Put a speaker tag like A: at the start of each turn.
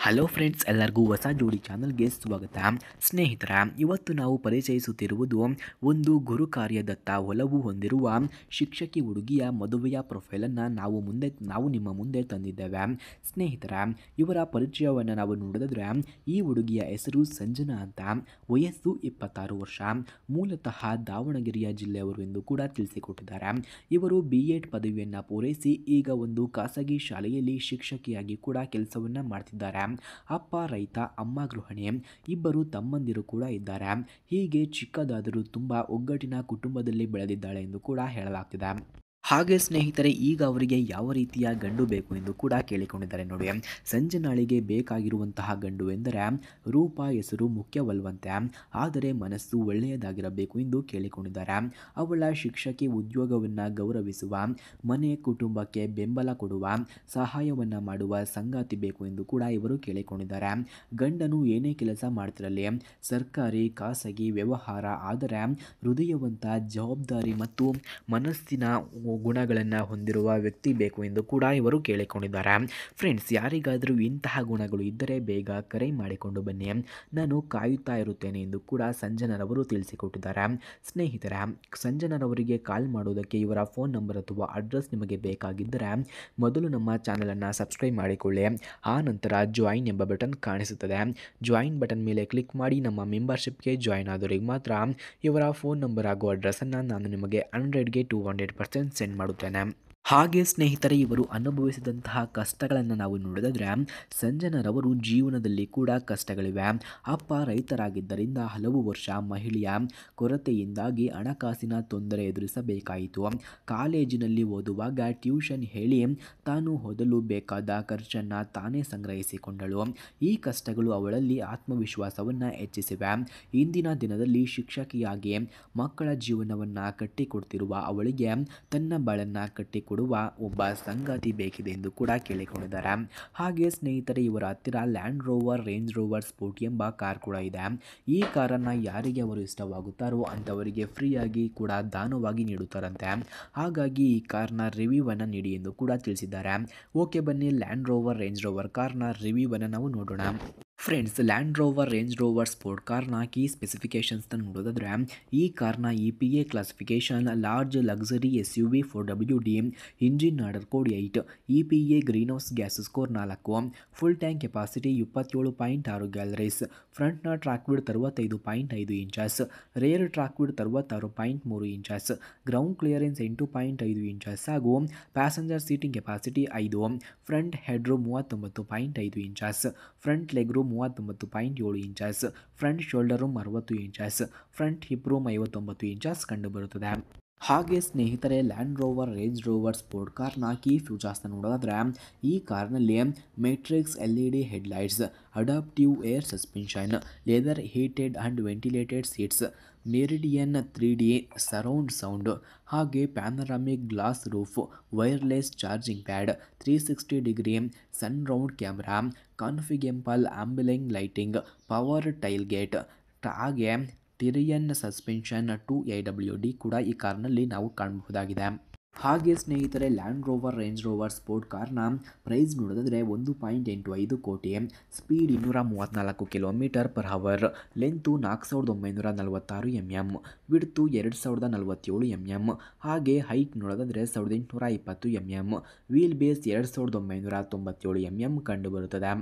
A: Hello friends, ಎಲ್ಲರಿಗೂ ಹೊಸ ಜೋಡಿ ಚಾನಲ್ಗೆ ಸ್ವಾಗತ. ಸ್ನೇಹಿತರ, ಇವತ್ತು ನಾವು ಪರಿಚಯಿಸುತ್ತಿರುವುದು ಒಂದು ಗುರು ಕಾರ್ಯದತ್ತ ಒಲವು ಹೊಂದಿರುವ ಶಿಕ್ಷಕಿ ಹುಡುಗಿಯ ಮದುವೆಯ ಪ್ರೊಫೈಲನ್ನು ನಾವು ನಿಮ್ಮ ಮುಂದೆ ತಂದಿದ್ದೇವೆ. ಸ್ನೇಹಿತರ, ಇವರ ಪರಿಚಯವನ್ನು ನಾವು ನೋಡಿದ್ರೆ ಈ ಹುಡುಗಿಯ ಹೆಸರು ಸಂಜನಾ ಅಂತ. ವಯಸ್ಸು 26 ವರ್ಷ. ಮೂಲತಃ ದಾವಣಗೆರೆಯ ಜಿಲ್ಲೆಯವರು ಎಂದು ಕೂಡ ತಿಳಿಸಿಕೊಟ್ಟಿದ್ದಾರೆ. ಇವರು BEd ಪದವಿಯನ್ನು ಪೂರೈಸಿ ಈಗ ಒಂದು ಖಾಸಗಿ ಶಾಲೆಯಲ್ಲಿ ಶಿಕ್ಷಕಿಯಾಗಿ ಕೂಡ ಕೆಲಸವನ್ನು ಮಾಡ್ತಿದ್ದಾರೆ. ಅಪ್ಪ ರೈತ, ಅಮ್ಮ ಗೃಹಿಣಿ. ಇಬ್ಬರು ತಮ್ಮಂದಿರು ಕೂಡ ಇದ್ದಾರೆ. ಹೀಗೆ ಚಿಕ್ಕದಾದರೂ ತುಂಬ ಒಗ್ಗಟ್ಟಿನ ಕುಟುಂಬದಲ್ಲಿ ಬೆಳೆದಿದ್ದಾಳೆ ಎಂದು ಕೂಡ ಹೇಳಲಾಗ್ತಿದೆ. ಹಾಗೆ ಸ್ನೇಹಿತರೆ, ಈಗ ಅವರಿಗೆ ಯಾವ ರೀತಿಯ ಗಂಡು ಬೇಕು ಎಂದು ಕೂಡ ಕೇಳಿಕೊಂಡಿದ್ದಾರೆ ನೋಡಿ. ಸಂಜನಾಳಿಗೆ ಬೇಕಾಗಿರುವಂತಹ ಗಂಡು ಎಂದರೆ ರೂಪ, ಹೆಸರು ಮುಖ್ಯವಲ್ಲವಂತೆ, ಆದರೆ ಮನಸ್ಸು ಒಳ್ಳೆಯದಾಗಿರಬೇಕು ಎಂದು ಕೇಳಿಕೊಂಡಿದ್ದಾರೆ. ಅವಳ ಶಿಕ್ಷಕಿ ಉದ್ಯೋಗವನ್ನು ಗೌರವಿಸುವ, ಮನೆ ಕುಟುಂಬಕ್ಕೆ ಬೆಂಬಲ ಕೊಡುವ, ಸಹಾಯವನ್ನು ಮಾಡುವ ಸಂಗಾತಿ ಬೇಕು ಎಂದು ಕೂಡ ಇವರು ಕೇಳಿಕೊಂಡಿದ್ದಾರೆ. ಗಂಡನು ಏನೇ ಕೆಲಸ ಮಾಡ್ತಿರಲಿ, ಸರ್ಕಾರಿ ಖಾಸಗಿ ವ್ಯವಹಾರ, ಆದರೆ ಹೃದಯವಂತ, ಜವಾಬ್ದಾರಿ ಮತ್ತು ಮನಸ್ಸಿನ ಗುಣಗಳನ್ನು ಹೊಂದಿರುವ ವ್ಯಕ್ತಿ ಬೇಕು ಎಂದು ಕೂಡ ಇವರು ಕೇಳಿಕೊಂಡಿದ್ದಾರೆ. ಫ್ರೆಂಡ್ಸ್, ಯಾರಿಗಾದರೂ ಇಂತಹ ಗುಣಗಳು ಇದ್ದರೆ ಬೇಗ ಕರೆ ಮಾಡಿಕೊಂಡು ಬನ್ನಿ, ನಾನು ಕಾಯುತ್ತಾ ಇರುತ್ತೇನೆ ಎಂದು ಕೂಡ ಸಂಜನರವರು ತಿಳಿಸಿಕೊಟ್ಟಿದ್ದಾರೆ. ಸ್ನೇಹಿತರೆ, ಸಂಜನರವರಿಗೆ ಕಾಲ್ ಮಾಡೋದಕ್ಕೆ ಇವರ ಫೋನ್ ನಂಬರ್ ಅಥವಾ ಅಡ್ರೆಸ್ ನಿಮಗೆ ಬೇಕಾಗಿದ್ದರೆ ಮೊದಲು ನಮ್ಮ ಚಾನಲನ್ನು ಸಬ್ಸ್ಕ್ರೈಬ್ ಮಾಡಿಕೊಳ್ಳಿ. ಆ ನಂತರ ಜಾಯಿನ್ ಎಂಬ ಬಟನ್ ಕಾಣಿಸುತ್ತದೆ. ಜಾಯಿನ್ ಬಟನ್ ಮೇಲೆ ಕ್ಲಿಕ್ ಮಾಡಿ ನಮ್ಮ ಮೆಂಬರ್ಶಿಪ್ಗೆ ಜಾಯಿನ್ ಆದವರಿಗೆ ಮಾತ್ರ ಇವರ ಫೋನ್ ನಂಬರ್ ಹಾಗೂ ಅಡ್ರೆಸ್ಸನ್ನು ನಾನು ನಿಮಗೆ 100ಗೆ 200% ಸೆಂಡ್ ಮಾಡುತ್ತೇನೆ. ಹಾಗೆ ಸ್ನೇಹಿತರೆ, ಇವರು ಅನುಭವಿಸಿದಂತಹ ಕಷ್ಟಗಳನ್ನು ನಾವು ನೋಡಿದರೆ ಸಂಜನರವರು ಜೀವನದಲ್ಲಿ ಕೂಡ ಕಷ್ಟಗಳಿವೆ. ಅಪ್ಪ ರೈತರಾಗಿದ್ದರಿಂದ ಹಲವು ವರ್ಷ ಮಹಿಳೆಯ ಕೊರತೆಯಿಂದಾಗಿ ಹಣಕಾಸಿನ ತೊಂದರೆ ಎದುರಿಸಬೇಕಾಯಿತು. ಕಾಲೇಜಿನಲ್ಲಿ ಓದುವಾಗ ಟ್ಯೂಷನ್ ಹೇಳಿ ತಾನು ಓದಲು ಬೇಕಾದ ಖರ್ಚನ್ನು ತಾನೇ ಸಂಗ್ರಹಿಸಿಕೊಂಡಳು. ಈ ಕಷ್ಟಗಳು ಅವಳಲ್ಲಿ ಆತ್ಮವಿಶ್ವಾಸವನ್ನು ಹೆಚ್ಚಿಸಿವೆ. ಇಂದಿನ ದಿನದಲ್ಲಿ ಶಿಕ್ಷಕಿಯಾಗಿ ಮಕ್ಕಳ ಜೀವನವನ್ನು ಕಟ್ಟಿಕೊಡ್ತಿರುವ ಅವಳಿಗೆ ತನ್ನ ಬಾಳನ್ನು ಕಟ್ಟಿಕೊಡುವ ಒಬ್ಬ ಸಂಗಾತಿ ಬೇಕಿದೆ ಎಂದು ಕೂಡ ಕೇಳಿಕೊಂಡಿದ್ದಾರೆ. ಹಾಗೆ ಸ್ನೇಹಿತರೆ, ಇವರ ಹತ್ತಿರ land Rover Range Rover sport ಎಂಬ ಕಾರ್ ಕೂಡ ಇದೆ. ಈ ಕಾರನ್ನು ಯಾರಿಗೆ ಅವರು ಇಷ್ಟವಾಗುತ್ತಾರೋ ಅಂಥವರಿಗೆ ಫ್ರೀಯಾಗಿ ಕೂಡ ದಾನವಾಗಿ ನೀಡುತ್ತಾರಂತೆ. ಹಾಗಾಗಿ ಈ ಕಾರ್ನ ರಿವ್ಯೂವನ್ನು ನೀಡಿ ಎಂದು ಕೂಡ ತಿಳಿಸಿದ್ದಾರೆ. ಓಕೆ, ಬನ್ನಿ ಲ್ಯಾಂಡ್ ರೋವರ್ ರೇಂಜ್ ರೋವರ್ ಕಾರ್ನ ರಿವ್ಯೂವನ್ನು ನಾವು ನೋಡೋಣ. Friends, Land Rover Range Rover Sport ಕಾರ್ನ ಕೀ ಸ್ಪೆಸಿಫಿಕೇಷನ್ಸ್ನ ನೋಡೋದಾದರೆ ಈ ಕಾರ್ನ EPA classification large luxury SUV 4WD, engine order code 8, EPA greenhouse gas score 4, full tank capacity 27.6 galleries, ಫ್ರಂಟ್ನ track width 65.5 inches, rear track width 66.3 inches, ground clearance 8.5 inches ಹಾಗೂ passenger seating capacity 5, front head room 39.5 inches, front leg room 39.7 inches, front shoulder room 60 inches, front hip room 59 inches ಕಂಡುಬರುತ್ತದೆ. ಹಾಗೆ ಸ್ನೇಹಿತರೆ, Land Rover Range Rover Sport ಕಾರ್ನ key ಫ್ಯೂಚರ್ಸ್ನ ನೋಡೋದಾದರೆ ಈ ಕಾರ್ನಲ್ಲಿ matrix LED headlights, adaptive air suspension, leather heated and ventilated seats, Meridian 3D surround sound, ಹಾಗೆ panoramic glass roof, wireless charging pad, 360 surround camera, configurable ambient lighting, power tail gate, ಹಾಗೆ terrain suspension 2AWD ಕೂಡ ಈ ಕಾರ್ನಲ್ಲಿ ನಾವು ಕಾಣಬಹುದಾಗಿದೆ. ಹಾಗೆ ಸ್ನೇಹಿತರೆ, Land Rover Range Rover Sport ಕಾರ್ನ ಪ್ರೈಸ್ ನೋಡೋದಾದರೆ 1.85 ಕೋಟಿ, speed 234 km/h, length 4946 mm, width 2047 mm, ಹಾಗೆ ಹೈಟ್ ನೋಡೋದಾದರೆ 1820 mm, ವೀಲ್ ಬೇಸ್ 2997 mm ಕಂಡುಬರುತ್ತದೆ.